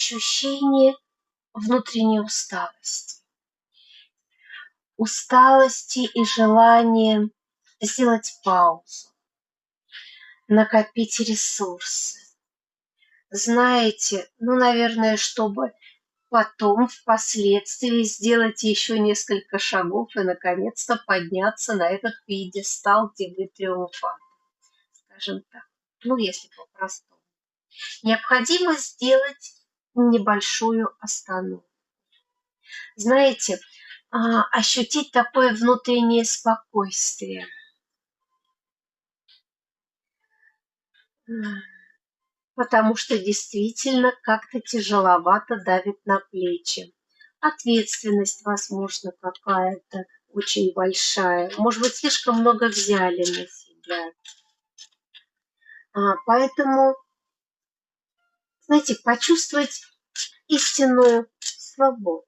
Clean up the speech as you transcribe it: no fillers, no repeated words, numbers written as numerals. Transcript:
ощущение внутренней усталости. Усталости и желание сделать паузу, накопить ресурсы. Знаете, наверное, чтобы потом, впоследствии, сделать еще несколько шагов и, наконец-то, подняться на этот пьедестал, где вы триумфант, скажем так. Если по-простому. Необходимо сделать небольшую остановку. Знаете, ощутить такое внутреннее спокойствие. Потому что действительно как-то тяжеловато давит на плечи. Ответственность, возможно, какая-то очень большая. Может быть, слишком много взяли на себя. Поэтому, знаете, почувствовать истинную свободу.